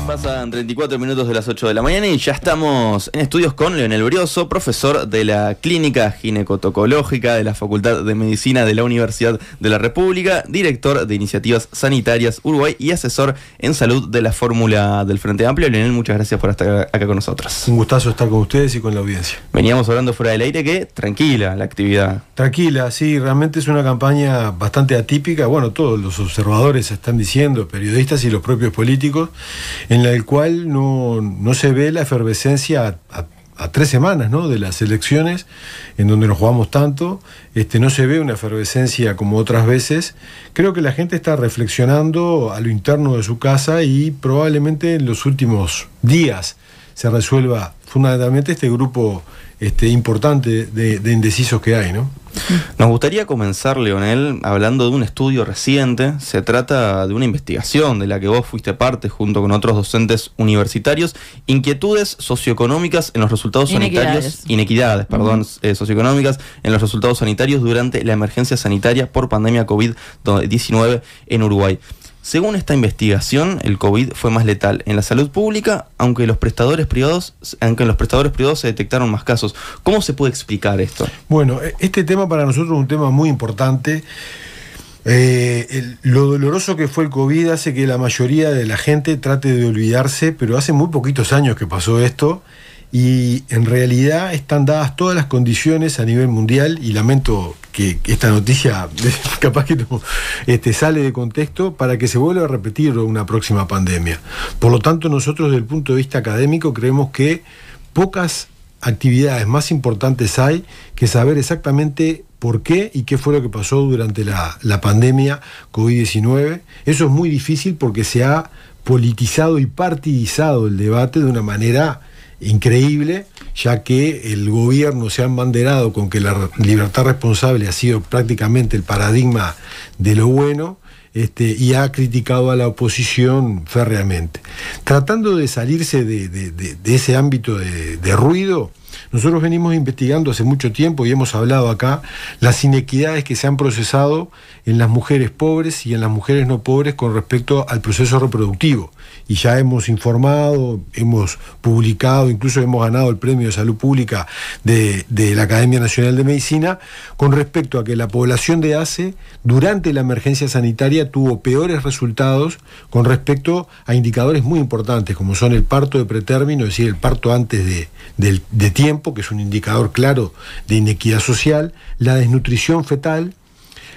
Pasan 34 minutos de las 8 de la mañana y ya estamos en estudios con Leonel Brioso, profesor de la Clínica Ginecotocológica de la Facultad de Medicina de la Universidad de la República, director de Iniciativas Sanitarias Uruguay y asesor en salud de la fórmula del Frente Amplio. Leonel, muchas gracias por estar acá con nosotros. Un gustazo estar con ustedes y con la audiencia. Veníamos hablando fuera del aire que tranquila la actividad. Tranquila, sí, realmente es una campaña bastante atípica. Bueno, todos los observadores están diciendo, periodistas y los propios políticos, en la cual no se ve la efervescencia a 3 semanas, ¿no?, de las elecciones, en donde nos jugamos tanto. No se ve una efervescencia como otras veces. Creo que la gente está reflexionando a lo interno de su casa y probablemente en los últimos días se resuelva fundamentalmente este grupo importante de indecisos que hay, ¿no? Nos gustaría comenzar, Leonel, hablando de un estudio reciente. Se trata de una investigación de la que vos fuiste parte junto con otros docentes universitarios. Inquietudes socioeconómicas en los resultados sanitarios. Inequidades, socioeconómicas en los resultados sanitarios durante la emergencia sanitaria por pandemia COVID-19 en Uruguay. Según esta investigación, el COVID fue más letal en la salud pública, aunque en los prestadores privados se detectaron más casos. ¿Cómo se puede explicar esto? Bueno, este tema para nosotros es un tema muy importante. Lo doloroso que fue el COVID hace que la mayoría de la gente trate de olvidarse, pero hace muy poquitos años que pasó esto. Y en realidad están dadas todas las condiciones a nivel mundial, y lamento que esta noticia capaz que no, sale de contexto, para que se vuelva a repetir una próxima pandemia. Por lo tanto, nosotros desde el punto de vista académico creemos que pocas actividades más importantes hay que saber exactamente por qué y qué fue lo que pasó durante la pandemia COVID-19. Eso es muy difícil porque se ha politizado y partidizado el debate de una manera increíble, ya que el gobierno se ha embanderado con que la libertad responsable ha sido prácticamente el paradigma de lo bueno, y ha criticado a la oposición férreamente. Tratando de salirse de ese ámbito de ruido, nosotros venimos investigando hace mucho tiempo y hemos hablado acá las inequidades que se han procesado en las mujeres pobres y en las mujeres no pobres con respecto al proceso reproductivo. Y ya hemos informado, hemos publicado, incluso hemos ganado el Premio de Salud Pública de la Academia Nacional de Medicina, con respecto a que la población de ACE durante la emergencia sanitaria tuvo peores resultados con respecto a indicadores muy importantes, como son el parto de pretérmino, es decir, el parto antes de tiempo, que es un indicador claro de inequidad social, la desnutrición fetal,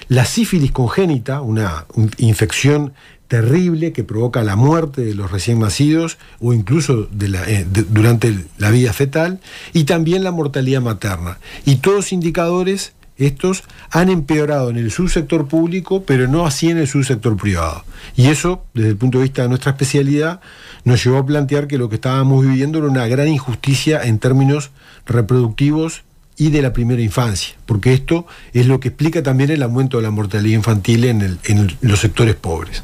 la sífilis congénita, una infección terrible que provoca la muerte de los recién nacidos o incluso durante la vida fetal, y también la mortalidad materna. Y todos indicadores estos han empeorado en el subsector público, pero no así en el subsector privado. Y eso, desde el punto de vista de nuestra especialidad, nos llevó a plantear que lo que estábamos viviendo era una gran injusticia en términos reproductivos y de la primera infancia, porque esto es lo que explica también el aumento de la mortalidad infantil en los sectores pobres.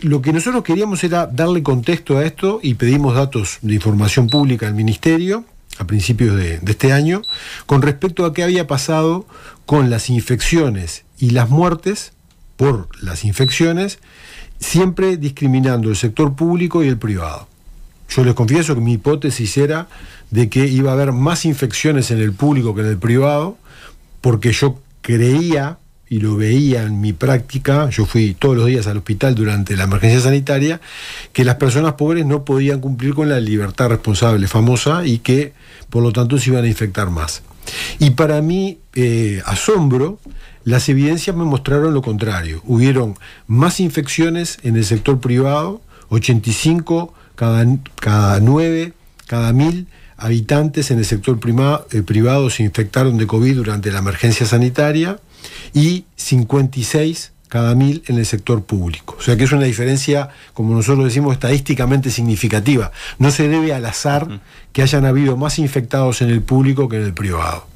Lo que nosotros queríamos era darle contexto a esto y pedimos datos de información pública al Ministerio a principios de este año con respecto a qué había pasado con las infecciones y las muertes por las infecciones, siempre discriminando el sector público y el privado. Yo les confieso que mi hipótesis era de que iba a haber más infecciones en el público que en el privado, porque yo creía y lo veía en mi práctica, yo fui todos los días al hospital durante la emergencia sanitaria, que las personas pobres no podían cumplir con la libertad responsable famosa y que por lo tanto se iban a infectar más. Y para mí, asombro, las evidencias me mostraron lo contrario. Hubieron más infecciones en el sector privado, 85 cada 9, cada 1000 habitantes en el sector privado se infectaron de COVID durante la emergencia sanitaria, y 56 cada 1000 en el sector público. O sea que es una diferencia, como nosotros decimos, estadísticamente significativa. No se debe al azar que hayan habido más infectados en el público que en el privado.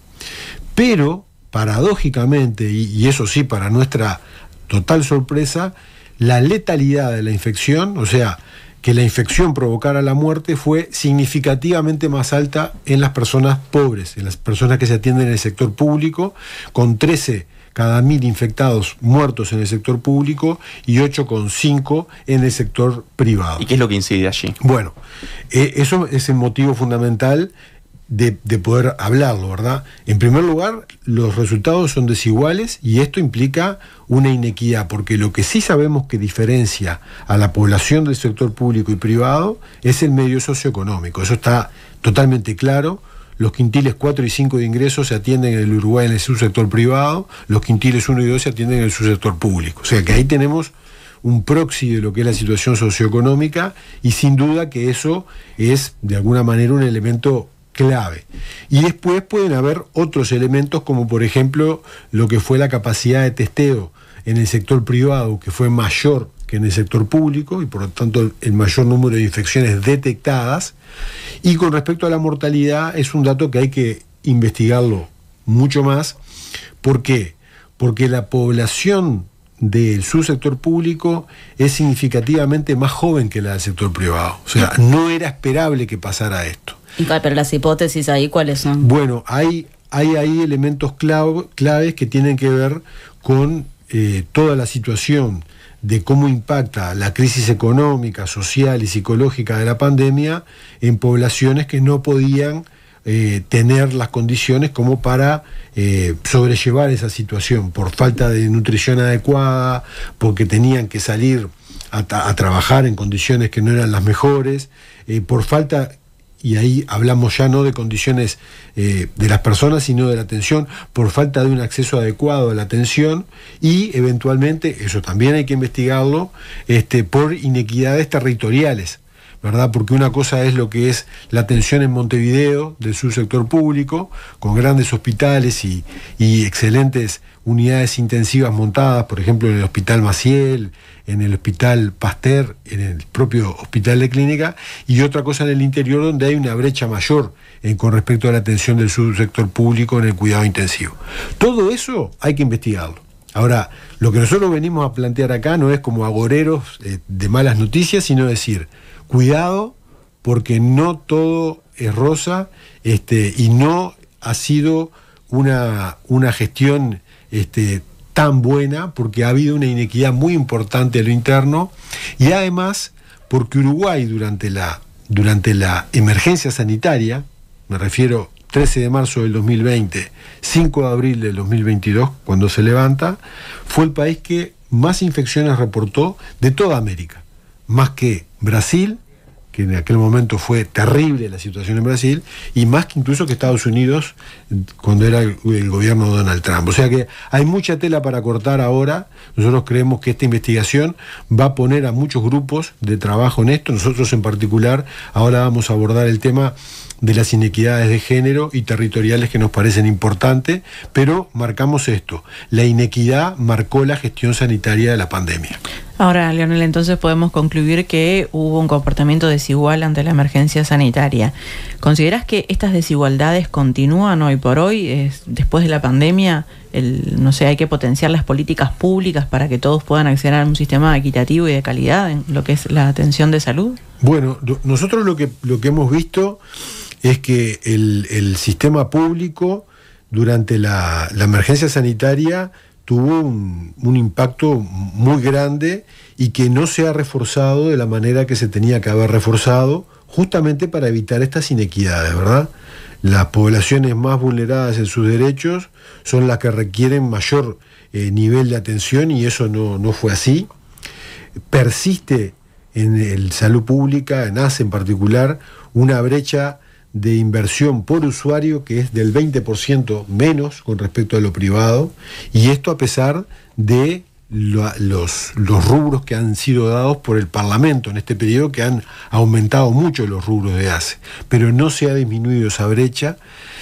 Pero, paradójicamente, y eso sí, para nuestra total sorpresa, la letalidad de la infección, o sea, que la infección provocara la muerte, fue significativamente más alta en las personas pobres, en las personas que se atienden en el sector público, con 13 cada 1.000 infectados muertos en el sector público y 8,5 en el sector privado. ¿Y qué es lo que incide allí? Bueno, eso es el motivo fundamental de poder hablarlo, ¿verdad? En primer lugar, los resultados son desiguales y esto implica una inequidad, porque lo que sí sabemos que diferencia a la población del sector público y privado es el medio socioeconómico. Eso está totalmente claro. Los quintiles 4 y 5 de ingresos se atienden en el Uruguay en el subsector privado, los quintiles 1 y 2 se atienden en el subsector público. O sea que ahí tenemos un proxy de lo que es la situación socioeconómica y sin duda que eso es de alguna manera un elemento clave. Y después pueden haber otros elementos como por ejemplo lo que fue la capacidad de testeo en el sector privado, que fue mayor que en el sector público y por lo tanto el mayor número de infecciones detectadas. Y con respecto a la mortalidad es un dato que hay que investigarlo mucho más. ¿Por qué? Porque la población del subsector público es significativamente más joven que la del sector privado. O sea, no era esperable que pasara esto. Pero las hipótesis ahí, ¿cuáles son? Bueno, hay ahí elementos claves que tienen que ver con toda la situación de cómo impacta la crisis económica, social y psicológica de la pandemia en poblaciones que no podían tener las condiciones como para sobrellevar esa situación, por falta de nutrición adecuada, porque tenían que salir a trabajar en condiciones que no eran las mejores, por falta... Y ahí hablamos ya no de condiciones de las personas, sino de la atención, por falta de un acceso adecuado a la atención y eventualmente, eso también hay que investigarlo, por inequidades territoriales, ¿verdad? Porque una cosa es lo que es la atención en Montevideo del subsector público, con grandes hospitales y excelentes unidades intensivas montadas, por ejemplo en el Hospital Maciel, en el Hospital Pasteur, en el propio Hospital de Clínica, y otra cosa en el interior donde hay una brecha mayor con respecto a la atención del subsector público en el cuidado intensivo. Todo eso hay que investigarlo. Ahora, lo que nosotros venimos a plantear acá no es como agoreros de malas noticias, sino decir, cuidado, porque no todo es rosa, y no ha sido una gestión tan buena, porque ha habido una inequidad muy importante a lo interno, y además porque Uruguay durante la emergencia sanitaria, me refiero 13 de marzo del 2020, 5 de abril del 2022, cuando se levanta, fue el país que más infecciones reportó de toda América, más que Brasil, que en aquel momento fue terrible la situación en Brasil, y más que incluso que Estados Unidos cuando era el gobierno de Donald Trump. O sea que hay mucha tela para cortar ahora. Nosotros creemos que esta investigación va a poner a muchos grupos de trabajo en esto. Nosotros en particular ahora vamos a abordar el tema de las inequidades de género y territoriales que nos parecen importantes, pero marcamos esto: la inequidad marcó la gestión sanitaria de la pandemia. Ahora, Leonel, entonces podemos concluir que hubo un comportamiento desigual ante la emergencia sanitaria. ¿Consideras que estas desigualdades continúan hoy por hoy, después de la pandemia? No sé, hay que potenciar las políticas públicas para que todos puedan acceder a un sistema equitativo y de calidad en lo que es la atención de salud. Bueno, nosotros lo que hemos visto es que el sistema público durante la emergencia sanitaria tuvo un impacto muy grande y que no se ha reforzado de la manera que se tenía que haber reforzado, justamente para evitar estas inequidades, ¿verdad? Las poblaciones más vulneradas en sus derechos son las que requieren mayor nivel de atención, y eso no fue así. Persiste en el salud pública, en ACE en particular, una brecha de inversión por usuario que es del 20% menos con respecto a lo privado, y esto a pesar de los rubros que han sido dados por el Parlamento en este periodo, que han aumentado mucho los rubros de ACE, pero no se ha disminuido esa brecha.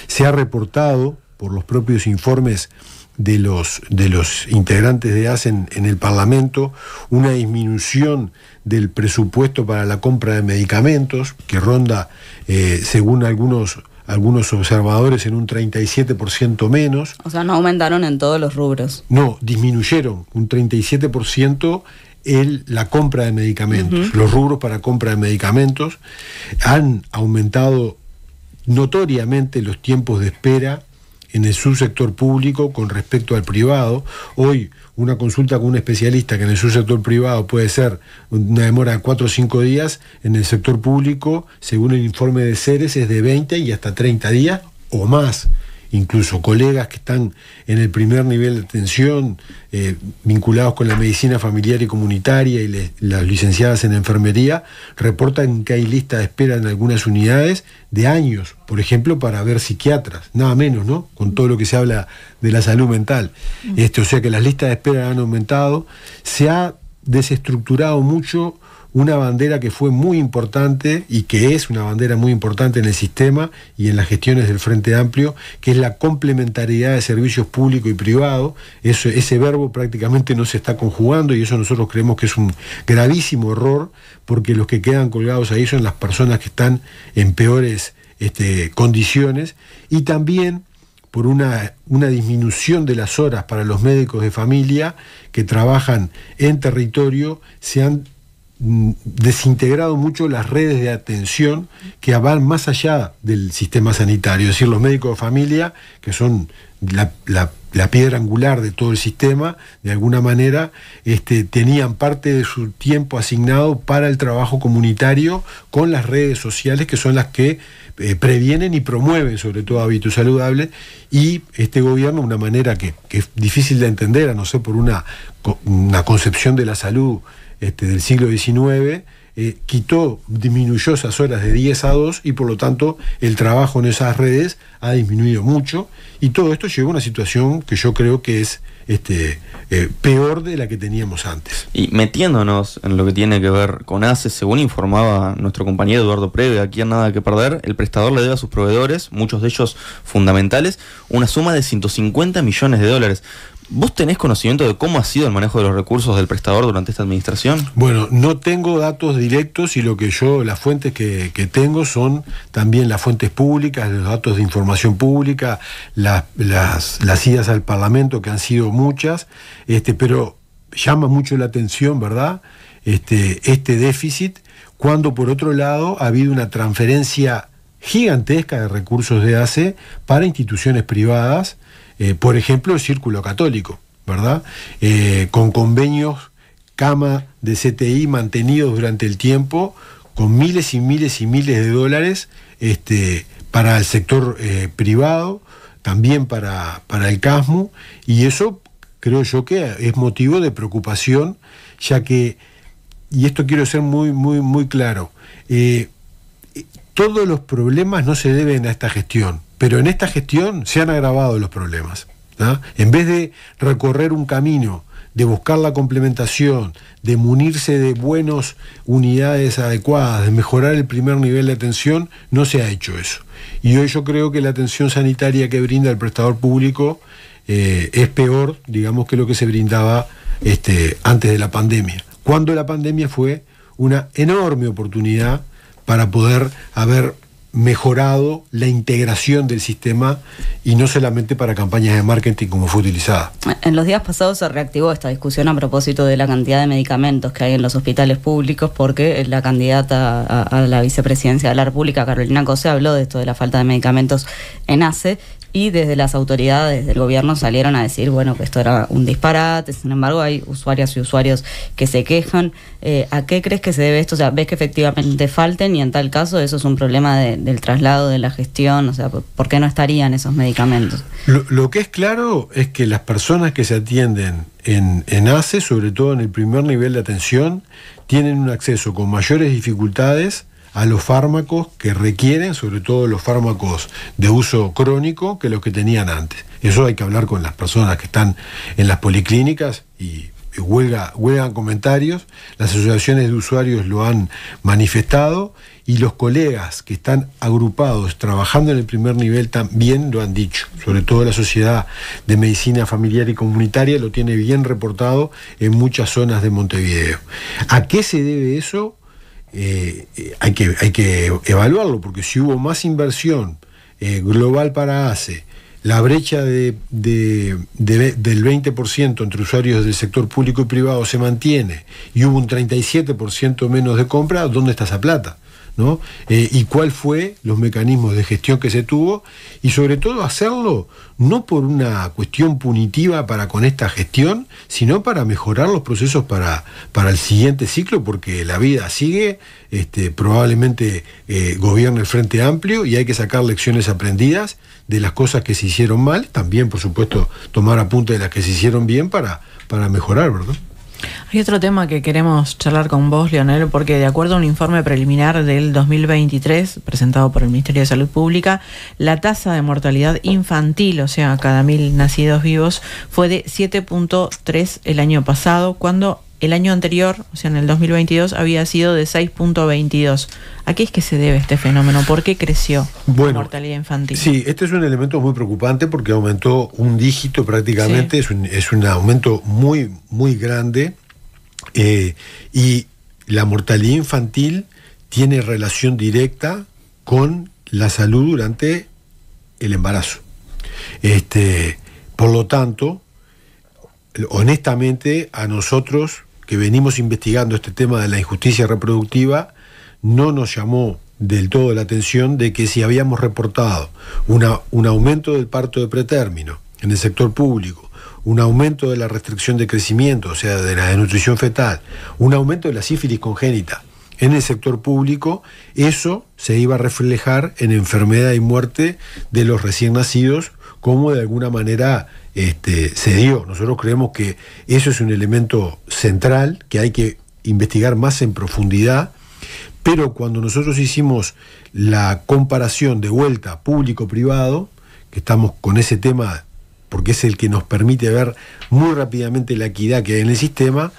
Se ha reportado por los propios informes de los integrantes de ACE en el Parlamento una disminución del presupuesto para la compra de medicamentos que ronda, según algunos observadores, en un 37% menos. O sea, no aumentaron en todos los rubros. No, disminuyeron un 37% la compra de medicamentos. Los rubros para compra de medicamentos han aumentado notoriamente los tiempos de espera en el subsector público con respecto al privado. Hoy una consulta con un especialista que en el subsector privado puede ser una demora de 4 o 5 días, en el sector público, según el informe de Ceres, es de 20 y hasta 30 días o más. Incluso colegas que están en el primer nivel de atención, vinculados con la medicina familiar y comunitaria y las licenciadas en enfermería, reportan que hay lista de espera en algunas unidades de años, por ejemplo, para ver psiquiatras, nada menos, ¿no? Con todo lo que se habla de la salud mental. O sea que las listas de espera han aumentado, se ha desestructurado mucho una bandera que fue muy importante y que es una bandera muy importante en el sistema y en las gestiones del Frente Amplio, que es la complementariedad de servicios público y privado. Ese verbo prácticamente no se está conjugando y eso nosotros creemos que es un gravísimo error, porque los que quedan colgados ahí son las personas que están en peores condiciones, y también por una disminución de las horas para los médicos de familia que trabajan en territorio. Se han desintegrado mucho las redes de atención que van más allá del sistema sanitario, es decir, los médicos de familia, que son la piedra angular de todo el sistema, de alguna manera tenían parte de su tiempo asignado para el trabajo comunitario con las redes sociales, que son las que previenen y promueven sobre todo hábitos saludables, y este gobierno, de una manera que es difícil de entender, a no ser por una concepción de la salud del siglo XIX, disminuyó esas horas de 10 a 2 y por lo tanto el trabajo en esas redes ha disminuido mucho, y todo esto llevó a una situación que yo creo que es peor de la que teníamos antes. Y metiéndonos en lo que tiene que ver con ACE, según informaba nuestro compañero Eduardo Preve, aquí en Nada que Perder, el prestador le debe a sus proveedores, muchos de ellos fundamentales, una suma de $150 millones. ¿Vos tenés conocimiento de cómo ha sido el manejo de los recursos del prestador durante esta administración? Bueno, no tengo datos directos, y las fuentes que tengo son también las fuentes públicas, los datos de información pública, las idas al Parlamento, que han sido muchas, pero llama mucho la atención, ¿verdad?, este déficit, cuando por otro lado ha habido una transferencia gigantesca de recursos de ACE para instituciones privadas. Por ejemplo, el Círculo Católico, ¿verdad? Con convenios cama de CTI mantenidos durante el tiempo, con miles y miles y miles de dólares para el sector privado, también para el CASMU, y eso creo yo que es motivo de preocupación, ya que, y esto quiero ser muy, muy, muy claro, todos los problemas no se deben a esta gestión, pero en esta gestión se han agravado los problemas, ¿no? En vez de recorrer un camino, de buscar la complementación, de munirse de buenas unidades adecuadas, de mejorar el primer nivel de atención, no se ha hecho eso. Y hoy yo creo que la atención sanitaria que brinda el prestador público es peor, digamos, que lo que se brindaba antes de la pandemia, cuando la pandemia fue una enorme oportunidad para poder haber mejorado la integración del sistema y no solamente para campañas de marketing como fue utilizada. En los días pasados se reactivó esta discusión a propósito de la cantidad de medicamentos que hay en los hospitales públicos, porque la candidata a la vicepresidencia de la República, Carolina Cose, habló de esto de la falta de medicamentos en ACE, y desde las autoridades del gobierno salieron a decir, bueno, que esto era un disparate. Sin embargo, hay usuarias y usuarios que se quejan. ¿A qué crees que se debe esto? O sea, ¿ves que efectivamente falten, y en tal caso eso es un problema del traslado de la gestión? O sea, ¿por qué no estarían esos medicamentos? Lo que es claro es que las personas que se atienden en ACE, sobre todo en el primer nivel de atención, tienen un acceso con mayores dificultades a los fármacos que requieren, sobre todo los fármacos de uso crónico, que los que tenían antes. Eso hay que hablar con las personas que están en las policlínicas y huelgan comentarios. Las asociaciones de usuarios lo han manifestado, y los colegas que están agrupados trabajando en el primer nivel también lo han dicho. Sobre todo la Sociedad de Medicina Familiar y Comunitaria lo tiene bien reportado en muchas zonas de Montevideo. ¿A qué se debe eso? Hay que evaluarlo, porque si hubo más inversión global para ACE, la brecha del 20% entre usuarios del sector público y privado se mantiene, y hubo un 37% menos de compra, ¿dónde está esa plata? ¿no? Y cuál fue los mecanismos de gestión que se tuvo, y sobre todo hacerlo no por una cuestión punitiva para con esta gestión, sino para mejorar los procesos para el siguiente ciclo, porque la vida sigue, probablemente gobierne el Frente Amplio y hay que sacar lecciones aprendidas de las cosas que se hicieron mal, también por supuesto tomar apunte de las que se hicieron bien para mejorar, ¿verdad? Hay otro tema que queremos charlar con vos, Leonel, porque de acuerdo a un informe preliminar del 2023 presentado por el Ministerio de Salud Pública, la tasa de mortalidad infantil, o sea, cada 1000 nacidos vivos, fue de 7.3 el año pasado, cuando el año anterior, o sea, en el 2022, había sido de 6.22. ¿A qué es que se debe este fenómeno? ¿Por qué creció la mortalidad infantil? Sí, este es un elemento muy preocupante porque aumentó un dígito prácticamente, sí. Es un aumento muy, muy grande, y la mortalidad infantil tiene relación directa con la salud durante el embarazo. Por lo tanto, honestamente, a nosotros que venimos investigando este tema de la injusticia reproductiva, no nos llamó del todo la atención de que si habíamos reportado un aumento del parto de pretérmino en el sector público, un aumento de la restricción de crecimiento, o sea, de la desnutrición fetal, un aumento de la sífilis congénita en el sector público, eso se iba a reflejar en enfermedad y muerte de los recién nacidos, como de alguna manera se dio. Nosotros creemos que eso es un elemento central que hay que investigar más en profundidad, pero cuando nosotros hicimos la comparación de vuelta público-privado, que estamos con ese tema porque es el que nos permite ver muy rápidamente la equidad que hay en el sistema,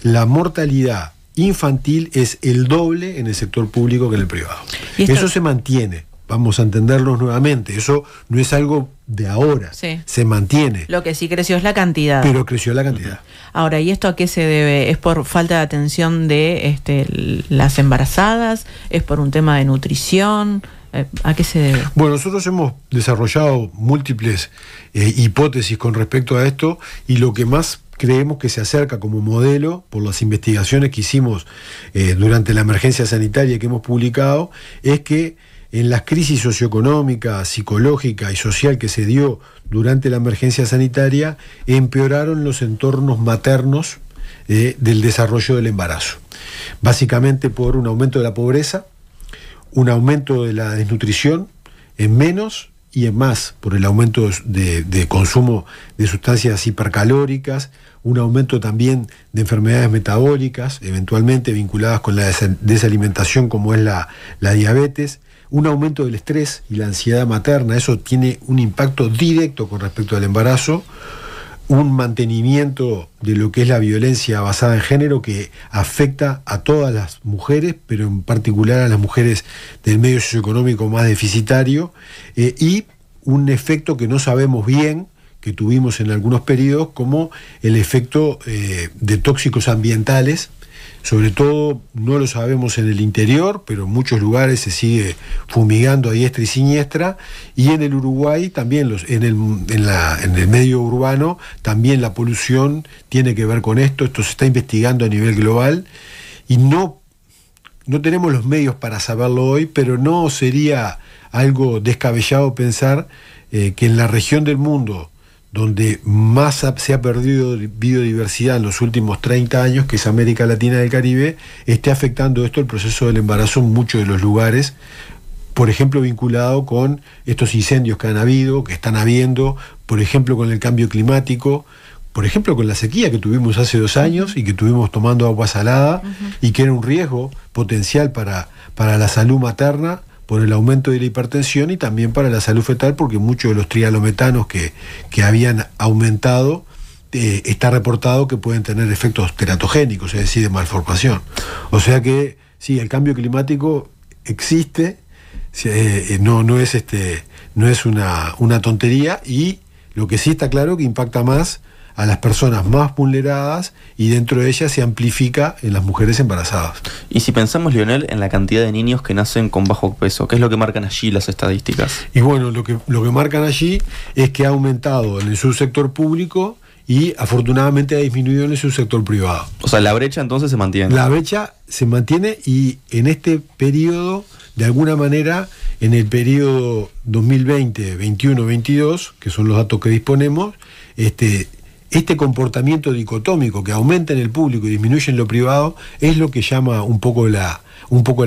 la mortalidad infantil es el doble en el sector público que en el privado. Eso se mantiene. Vamos a entenderlo nuevamente. Eso no es algo de ahora. Sí. Se mantiene. Lo que sí creció es la cantidad. Pero creció la cantidad. Ahora, ¿y esto a qué se debe? ¿Es por falta de atención de las embarazadas? ¿Es por un tema de nutrición? ¿A qué se debe? Bueno, nosotros hemos desarrollado múltiples hipótesis con respecto a esto, y lo que más creemos que se acerca como modelo, por las investigaciones que hicimos durante la emergencia sanitaria que hemos publicado, es que en las crisis socioeconómica, psicológica y social que se dio durante la emergencia sanitaria, empeoraron los entornos maternos del desarrollo del embarazo. Básicamente por un aumento de la pobreza, un aumento de la desnutrición en menos y en más, por el aumento de consumo de sustancias hipercalóricas, un aumento también de enfermedades metabólicas, eventualmente vinculadas con la desalimentación, como es la diabetes, un aumento del estrés y la ansiedad materna. Eso tiene un impacto directo con respecto al embarazo, un mantenimiento de lo que es la violencia basada en género que afecta a todas las mujeres, pero en particular a las mujeres del medio socioeconómico más deficitario, y un efecto que no sabemos bien, que tuvimos en algunos periodos, como el efecto de tóxicos ambientales. Sobre todo no lo sabemos en el interior, pero en muchos lugares se sigue fumigando a diestra y siniestra, y en el Uruguay también, en el medio urbano, también la polución tiene que ver con esto. Esto se está investigando a nivel global, y no tenemos los medios para saberlo hoy, pero no sería algo descabellado pensar que en la región del mundo donde más se ha perdido biodiversidad en los últimos 30 años, que es América Latina y el Caribe, esté afectando esto el proceso del embarazo en muchos de los lugares, por ejemplo vinculado con estos incendios que han habido, que están habiendo, por ejemplo con el cambio climático, por ejemplo con la sequía que tuvimos hace 2 años y que tuvimos tomando agua salada, y que era un riesgo potencial para la salud materna, por el aumento de la hipertensión, y también para la salud fetal, porque muchos de los trialometanos que habían aumentado, está reportado que pueden tener efectos teratogénicos, es decir, de malformación. O sea que sí, el cambio climático existe, no es una tontería, y lo que sí está claro que impacta más a las personas más vulneradas, y dentro de ellas se amplifica en las mujeres embarazadas. Y si pensamos, Leonel, en la cantidad de niños que nacen con bajo peso, ¿qué es lo que marcan allí las estadísticas? Y bueno, lo que marcan allí es que ha aumentado en el subsector público y afortunadamente ha disminuido en el subsector privado. O sea, la brecha entonces se mantiene. La brecha se mantiene y en este periodo, de alguna manera, en el periodo 2020, 21, 22, que son los datos que disponemos, este comportamiento dicotómico que aumenta en el público y disminuye en lo privado es lo que llama un poco la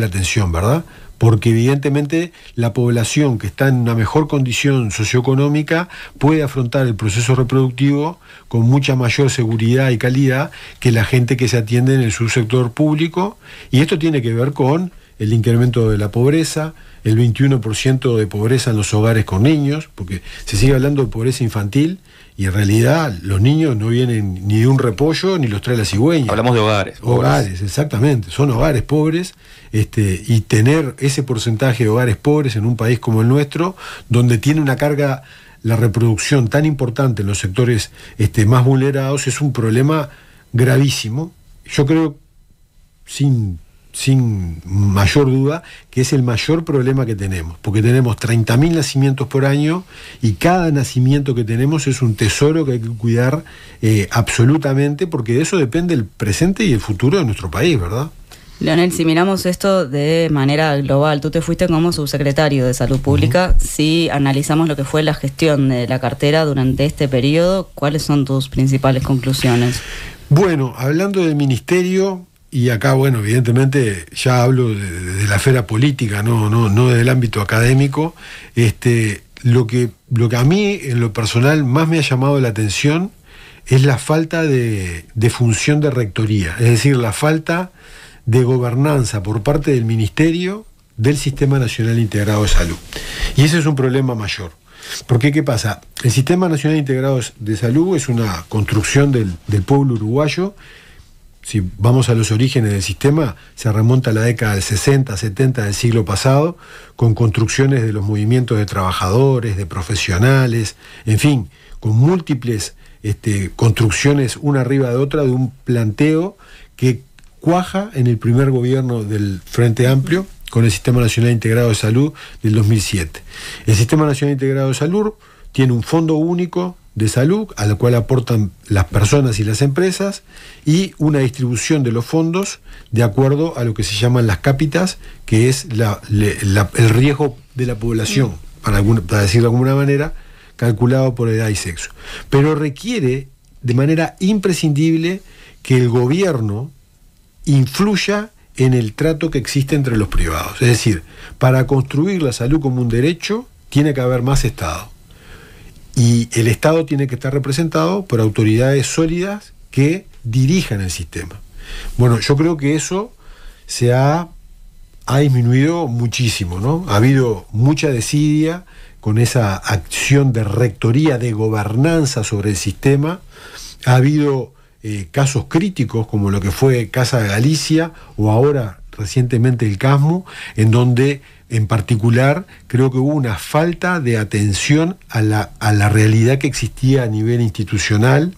atención, ¿verdad? Porque evidentemente la población que está en una mejor condición socioeconómica puede afrontar el proceso reproductivo con mucha mayor seguridad y calidad que la gente que se atiende en el subsector público, y esto tiene que ver con el incremento de la pobreza, el 21% de pobreza en los hogares con niños, porque se sigue hablando de pobreza infantil, y en realidad los niños no vienen ni de un repollo ni los trae la cigüeña. Hablamos de hogares. Hogares, exactamente, son hogares pobres, y tener ese porcentaje de hogares pobres en un país como el nuestro, donde tiene una carga la reproducción tan importante en los sectores más vulnerados, es un problema gravísimo. Yo creo, sin mayor duda, que es el mayor problema que tenemos, porque tenemos 30.000 nacimientos por año y cada nacimiento que tenemos es un tesoro que hay que cuidar absolutamente, porque de eso depende el presente y el futuro de nuestro país, ¿verdad? Leonel, si miramos esto de manera global, tú te fuiste como subsecretario de Salud Pública, si analizamos lo que fue la gestión de la cartera durante este periodo, ¿cuáles son tus principales conclusiones? Bueno, hablando del ministerio, y acá, bueno, evidentemente ya hablo de la esfera política, no del ámbito académico, lo que a mí en lo personal más me ha llamado la atención es la falta de función de rectoría, es decir, la falta de gobernanza por parte del Ministerio del Sistema Nacional Integrado de Salud. Y ese es un problema mayor. Porque, ¿qué pasa? El Sistema Nacional Integrado de Salud es una construcción del pueblo uruguayo. Si vamos a los orígenes del sistema, se remonta a la década del 60, 70 del siglo pasado, con construcciones de los movimientos de trabajadores, de profesionales, en fin, con múltiples construcciones una arriba de otra, de un planteo que cuaja en el primer gobierno del Frente Amplio con el Sistema Nacional Integrado de Salud del 2007. El Sistema Nacional Integrado de Salud tiene un fondo único de salud al cual aportan las personas y las empresas, y una distribución de los fondos de acuerdo a lo que se llaman las cápitas, que es el riesgo de la población, para decirlo de alguna manera, calculado por edad y sexo. Pero requiere de manera imprescindible que el gobierno influya en el trato que existe entre los privados. Es decir, para construir la salud como un derecho, tiene que haber más Estado. Y el Estado tiene que estar representado por autoridades sólidas que dirijan el sistema. Bueno, yo creo que eso ha disminuido muchísimo, ¿no? Ha habido mucha desidia con esa acción de rectoría, de gobernanza sobre el sistema. Ha habido casos críticos como lo que fue Casa de Galicia o ahora recientemente el CASMU, en donde en particular creo que hubo una falta de atención a la realidad que existía a nivel institucional.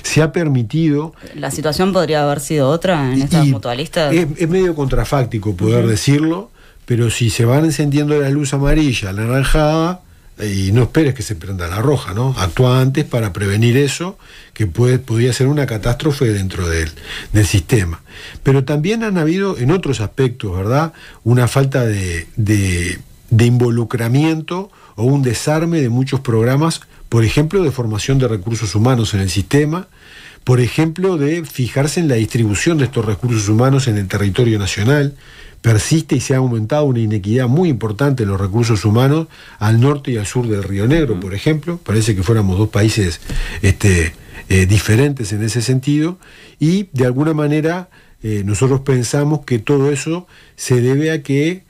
Se ha permitido... ¿La situación podría haber sido otra en estas mutualistas? Es medio contrafáctico poder decirlo, pero si se van encendiendo la luz amarilla, la naranjada, y no esperes que se prenda la roja, ¿no? Actúa antes para prevenir eso, que podía ser una catástrofe dentro del sistema. Pero también han habido en otros aspectos, ¿verdad?, una falta de involucramiento o un desarme de muchos programas, por ejemplo, de formación de recursos humanos en el sistema, por ejemplo, de fijarse en la distribución de estos recursos humanos en el territorio nacional. Persiste y se ha aumentado una inequidad muy importante en los recursos humanos al norte y al sur del Río Negro, por ejemplo. Parece que fuéramos dos países diferentes en ese sentido, y de alguna manera nosotros pensamos que todo eso se debe a que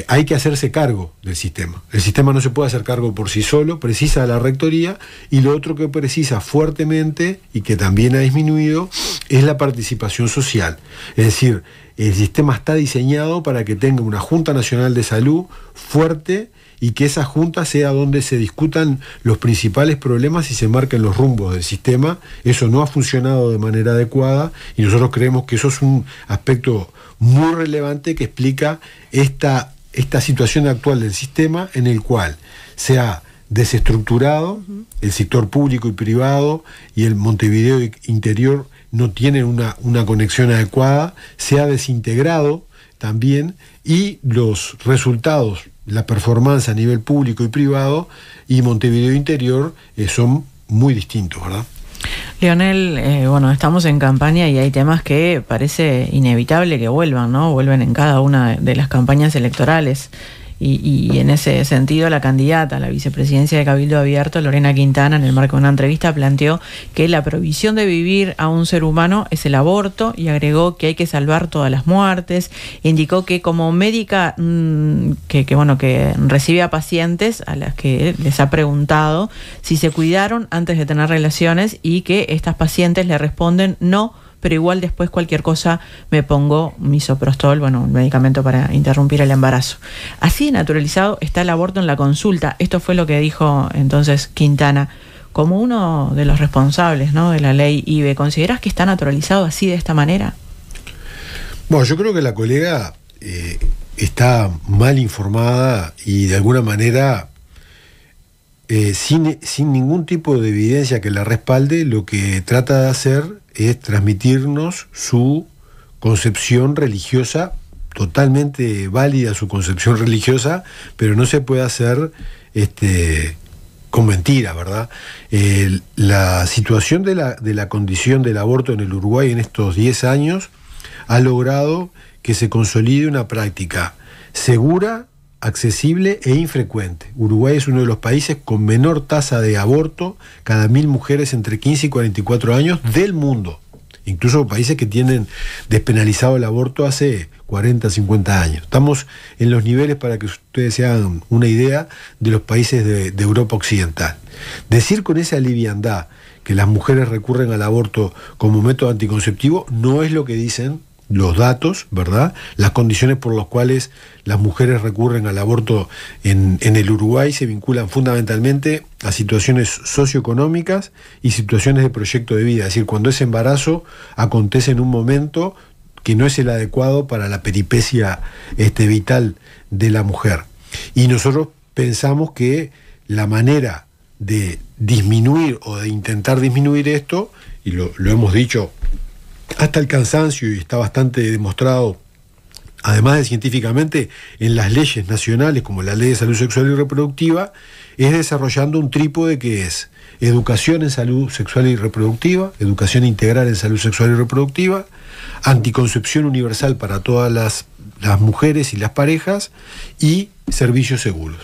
hay que hacerse cargo del sistema. El sistema no se puede hacer cargo por sí solo, precisa de la rectoría, y lo otro que precisa fuertemente y que también ha disminuido es la participación social. Es decir, el sistema está diseñado para que tenga una Junta Nacional de Salud fuerte y que esa junta sea donde se discutan los principales problemas y se marquen los rumbos del sistema. Eso no ha funcionado de manera adecuada y nosotros creemos que eso es un aspecto muy relevante que explica esta situación actual del sistema, en el cual se ha desestructurado, el sector público y privado y el Montevideo interior no tienen una conexión adecuada, se ha desintegrado también, y los resultados, la performance a nivel público y privado y Montevideo interior son muy distintos, ¿verdad? Leonel, bueno, estamos en campaña y hay temas que parece inevitable que vuelvan, ¿no? Vuelven en cada una de las campañas electorales. Y en ese sentido, la candidata a la vicepresidencia de Cabildo Abierto, Lorena Quintana, en el marco de una entrevista, planteó que la prohibición de vivir a un ser humano es el aborto, y agregó que hay que salvar todas las muertes. Indicó que como médica que recibe a pacientes a las que les ha preguntado si se cuidaron antes de tener relaciones, y que estas pacientes le responden no, pero igual después cualquier cosa me pongo misoprostol, un medicamento para interrumpir el embarazo. Así naturalizado está el aborto en la consulta. Esto fue lo que dijo entonces Quintana. Como uno de los responsables, ¿no?, de la ley IVE, ¿consideras que está naturalizado así, de esta manera? Bueno, yo creo que la colega está mal informada y de alguna manera sin ningún tipo de evidencia que la respalde. Lo que trata de hacer es transmitirnos su concepción religiosa, totalmente válida su concepción religiosa, pero no se puede hacer con mentira, ¿verdad? La situación de la condición del aborto en el Uruguay en estos 10 años ha logrado que se consolide una práctica segura, accesible e infrecuente. Uruguay es uno de los países con menor tasa de aborto cada 1000 mujeres entre 15 y 44 años del mundo. Incluso países que tienen despenalizado el aborto hace 40, 50 años. Estamos en los niveles, para que ustedes se hagan una idea, de los países de Europa Occidental. Decir con esa liviandad que las mujeres recurren al aborto como método anticonceptivo no es lo que dicen los datos, ¿verdad? Las condiciones por las cuales las mujeres recurren al aborto en el Uruguay se vinculan fundamentalmente a situaciones socioeconómicas y situaciones de proyecto de vida. Es decir, cuando ese embarazo acontece en un momento que no es el adecuado para la peripecia vital de la mujer. Y nosotros pensamos que la manera de disminuir o de intentar disminuir esto, y lo hemos dicho hasta el cansancio y está bastante demostrado, además de científicamente, en las leyes nacionales como la Ley de Salud Sexual y Reproductiva, es desarrollando un trípode que es educación en salud sexual y reproductiva, educación integral en salud sexual y reproductiva, anticoncepción universal para todas las mujeres y las parejas, y servicios seguros.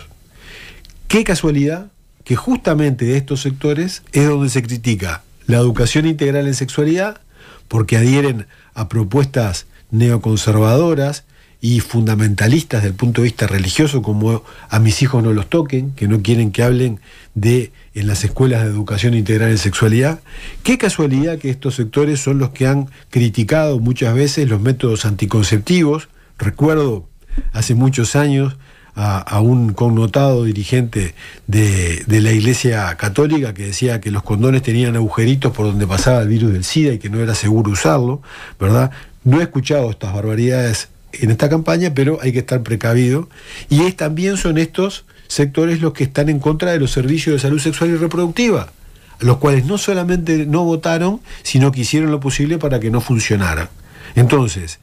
Qué casualidad que justamente de estos sectores es donde se critica la educación integral en sexualidad, porque adhieren a propuestas neoconservadoras y fundamentalistas del punto de vista religioso, como a mis hijos no los toquen, que no quieren que hablen en las escuelas de educación integral en sexualidad. Qué casualidad que estos sectores son los que han criticado muchas veces los métodos anticonceptivos. Recuerdo hace muchos años a un connotado dirigente de la Iglesia Católica que decía que los condones tenían agujeritos por donde pasaba el virus del SIDA y que no era seguro usarlo, ¿verdad? No he escuchado estas barbaridades en esta campaña, pero hay que estar precavido. Y también son estos sectores los que están en contra de los servicios de salud sexual y reproductiva, los cuales no solamente no votaron, sino que hicieron lo posible para que no funcionara. Entonces,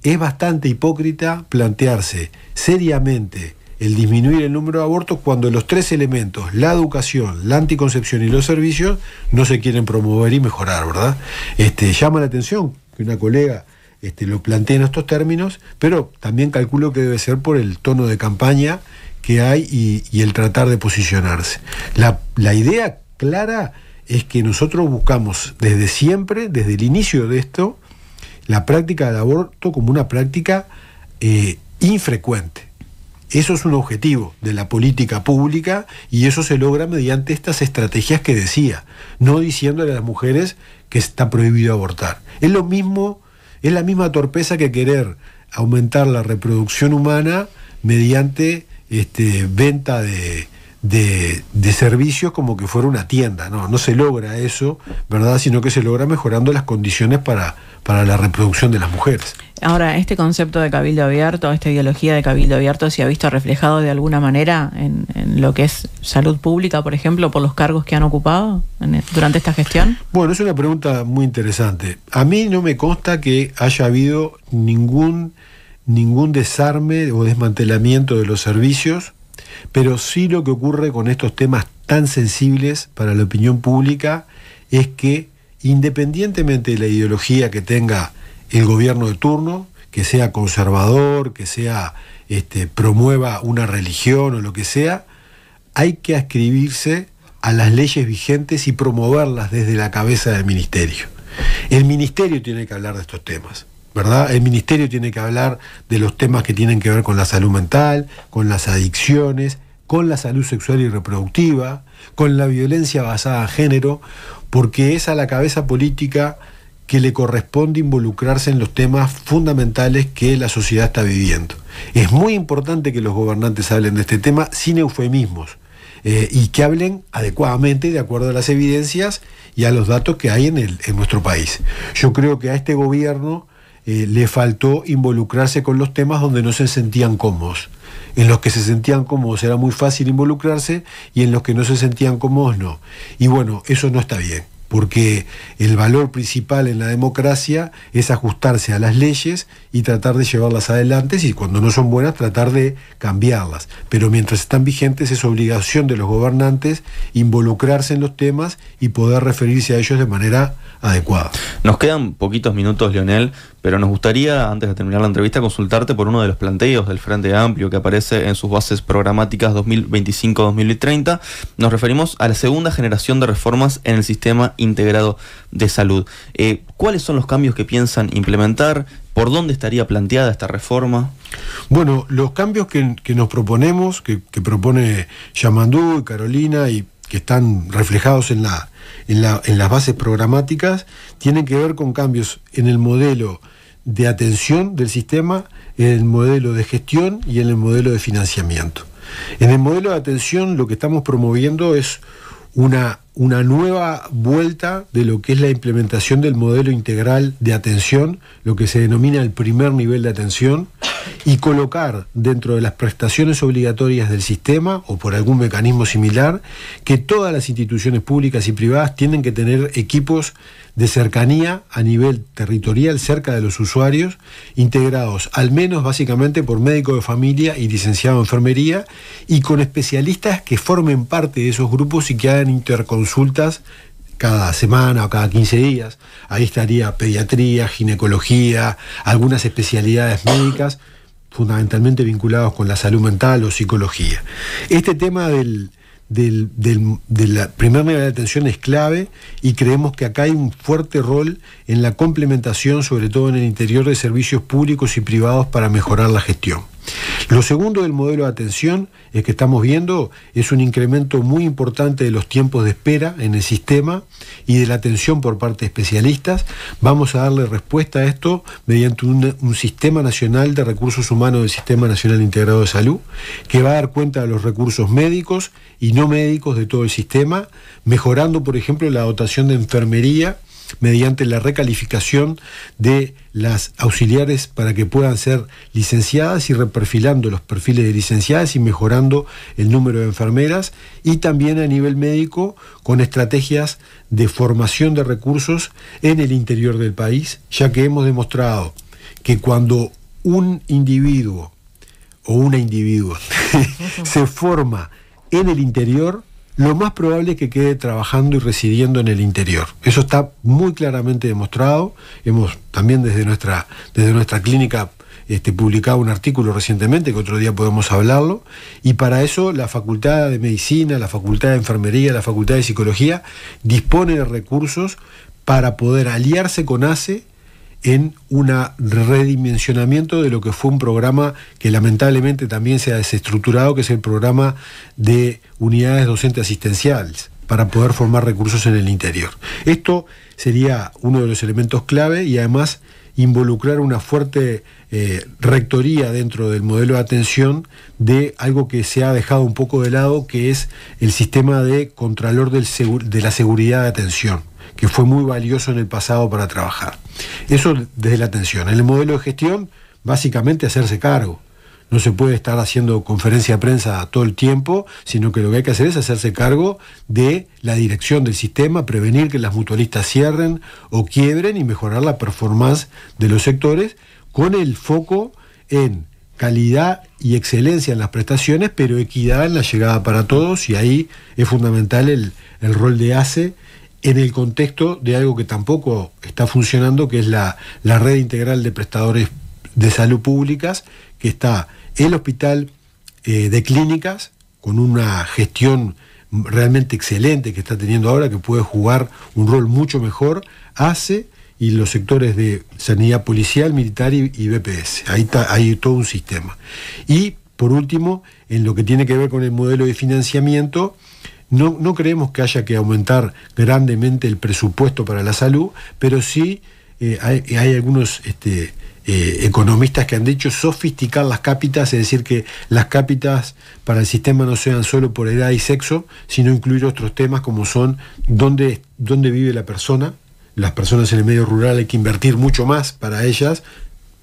es bastante hipócrita plantearse seriamente el disminuir el número de abortos cuando los tres elementos, la educación, la anticoncepción y los servicios, no se quieren promover y mejorar, ¿verdad? Llama la atención que una colega lo plantee en estos términos, pero también calculo que debe ser por el tono de campaña que hay y el tratar de posicionarse. La idea clara es que nosotros buscamos desde siempre, desde el inicio de esto, la práctica del aborto como una práctica infrecuente. Eso es un objetivo de la política pública y eso se logra mediante estas estrategias que decía, no diciéndole a las mujeres que está prohibido abortar. Es lo mismo, es la misma torpeza que querer aumentar la reproducción humana mediante venta de servicios como que fuera una tienda. No se logra eso, ¿verdad? Sino que se logra mejorando las condiciones para la reproducción de las mujeres. Ahora, este concepto de cabildo abierto, esta ideología de cabildo abierto, ¿se ha visto reflejado de alguna manera en lo que es salud pública, por ejemplo, por los cargos que han ocupado durante esta gestión? Bueno, es una pregunta muy interesante. A mí no me consta que haya habido ningún desarme o desmantelamiento de los servicios, pero sí lo que ocurre con estos temas tan sensibles para la opinión pública es que, independientemente de la ideología que tenga el gobierno de turno, que sea conservador, que sea promueva una religión o lo que sea, hay que adscribirse a las leyes vigentes y promoverlas desde la cabeza del ministerio. El ministerio tiene que hablar de estos temas, ¿verdad? El ministerio tiene que hablar de los temas que tienen que ver con la salud mental, con las adicciones, con la salud sexual y reproductiva, con la violencia basada en género, porque es a la cabeza política que le corresponde involucrarse en los temas fundamentales que la sociedad está viviendo. Es muy importante que los gobernantes hablen de este tema sin eufemismos y que hablen adecuadamente de acuerdo a las evidencias y a los datos que hay en nuestro país. Yo creo que a este gobierno le faltó involucrarse con los temas donde no se sentían cómodos. En los que se sentían cómodos era muy fácil involucrarse y en los que no se sentían cómodos no. Y bueno, eso no está bien, porque el valor principal en la democracia es ajustarse a las leyes y tratar de llevarlas adelante, y cuando no son buenas tratar de cambiarlas. Pero mientras están vigentes es obligación de los gobernantes involucrarse en los temas y poder referirse a ellos de manera adecuada. Nos quedan poquitos minutos, Leonel, pero nos gustaría, antes de terminar la entrevista, consultarte por uno de los planteos del Frente Amplio que aparece en sus bases programáticas 2025-2030. Nos referimos a la segunda generación de reformas en el sistema integrado de salud. ¿Cuáles son los cambios que piensan implementar? ¿Por dónde estaría planteada esta reforma? Bueno, los cambios que nos proponemos, que propone Yamandú y Carolina y que están reflejados en las bases programáticas, tienen que ver con cambios en el modelo de atención del sistema, en el modelo de gestión y en el modelo de financiamiento. En el modelo de atención lo que estamos promoviendo es una nueva vuelta de lo que es la implementación del modelo integral de atención, lo que se denomina el primer nivel de atención, y colocar dentro de las prestaciones obligatorias del sistema o por algún mecanismo similar que todas las instituciones públicas y privadas tienen que tener equipos de cercanía a nivel territorial cerca de los usuarios, integrados al menos básicamente por médico de familia y licenciado en enfermería, y con especialistas que formen parte de esos grupos y que hagan interconsultas cada semana o cada 15 días. Ahí estaría pediatría, ginecología, algunas especialidades médicas, fundamentalmente vinculados con la salud mental o psicología. Este tema del primer nivel de atención es clave y creemos que acá hay un fuerte rol en la complementación, sobre todo en el interior de servicios públicos y privados, para mejorar la gestión. Lo segundo del modelo de atención es que estamos viendo es un incremento muy importante de los tiempos de espera en el sistema y de la atención por parte de especialistas. Vamos a darle respuesta a esto mediante un sistema nacional de recursos humanos del Sistema Nacional Integrado de Salud, que va a dar cuenta de los recursos médicos y no médicos de todo el sistema, mejorando, por ejemplo, la dotación de enfermería mediante la recalificación de las auxiliares para que puedan ser licenciadas y reperfilando los perfiles de licenciadas y mejorando el número de enfermeras, y también a nivel médico con estrategias de formación de recursos en el interior del país, ya que hemos demostrado que cuando un individuo o una individua se forma en el interior, lo más probable es que quede trabajando y residiendo en el interior. Eso está muy claramente demostrado. Hemos también desde nuestra clínica publicado un artículo recientemente, que otro día podemos hablarlo, y para eso la Facultad de Medicina, la Facultad de Enfermería, la Facultad de Psicología dispone de recursos para poder aliarse con ACE en un redimensionamiento de lo que fue un programa que lamentablemente también se ha desestructurado, que es el programa de unidades docentes asistenciales, para poder formar recursos en el interior. Esto sería uno de los elementos clave, y además involucrar una fuerte rectoría dentro del modelo de atención de algo que se ha dejado un poco de lado, que es el sistema de contralor de la seguridad de atención, que fue muy valioso en el pasado para trabajar. Eso desde la atención. En el modelo de gestión, básicamente hacerse cargo. No se puede estar haciendo conferencia de prensa todo el tiempo, sino que lo que hay que hacer es hacerse cargo de la dirección del sistema, prevenir que las mutualistas cierren o quiebren y mejorar la performance de los sectores, con el foco en calidad y excelencia en las prestaciones, pero equidad en la llegada para todos, y ahí es fundamental el rol de ACE en el contexto de algo que tampoco está funcionando, que es la red integral de prestadores de salud públicas, que está el hospital de clínicas, con una gestión realmente excelente que está teniendo ahora, que puede jugar un rol mucho mejor, ACE, y los sectores de sanidad policial, militar y BPS. Ahí hay todo un sistema. Y, por último, en lo que tiene que ver con el modelo de financiamiento, no creemos que haya que aumentar grandemente el presupuesto para la salud, pero sí hay algunos economistas que han dicho sofisticar las cápitas, es decir, que las cápitas para el sistema no sean solo por edad y sexo, sino incluir otros temas como son dónde vive la persona. Las personas en el medio rural hay que invertir mucho más para ellas,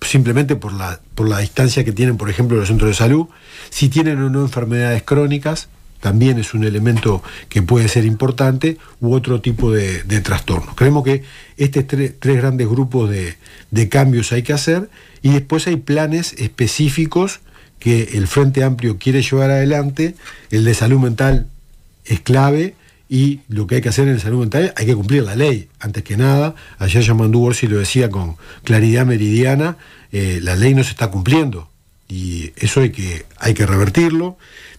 simplemente por la distancia que tienen, por ejemplo, los centros de salud. Si tienen o no enfermedades crónicas, también es un elemento que puede ser importante, u otro tipo de trastornos. Creemos que estos tres grandes grupos de cambios hay que hacer, y después hay planes específicos que el Frente Amplio quiere llevar adelante. El de salud mental es clave, y lo que hay que hacer en salud mental, hay que cumplir la ley. Antes que nada, ayer Yamandu Orsi lo decía con claridad meridiana, la ley no se está cumpliendo, y eso hay que revertirlo.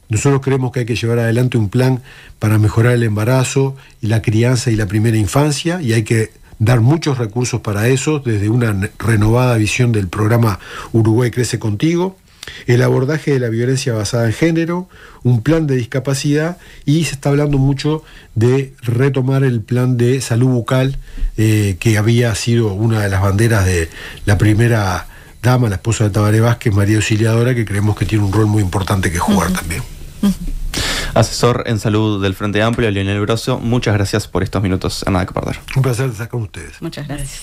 Nosotros creemos que hay que llevar adelante un plan para mejorar el embarazo y la crianza y la primera infancia, y hay que dar muchos recursos para eso, desde una renovada visión del programa Uruguay Crece Contigo, el abordaje de la violencia basada en género, un plan de discapacidad, y se está hablando mucho de retomar el plan de salud bucal, que había sido una de las banderas de la primera dama, la esposa de Tabaré Vázquez, María Auxiliadora, que creemos que tiene un rol muy importante que jugar también. Asesor en salud del Frente Amplio, Leonel Grosso, muchas gracias por estos minutos a Nada que Perder. Un placer estar con ustedes. Muchas gracias.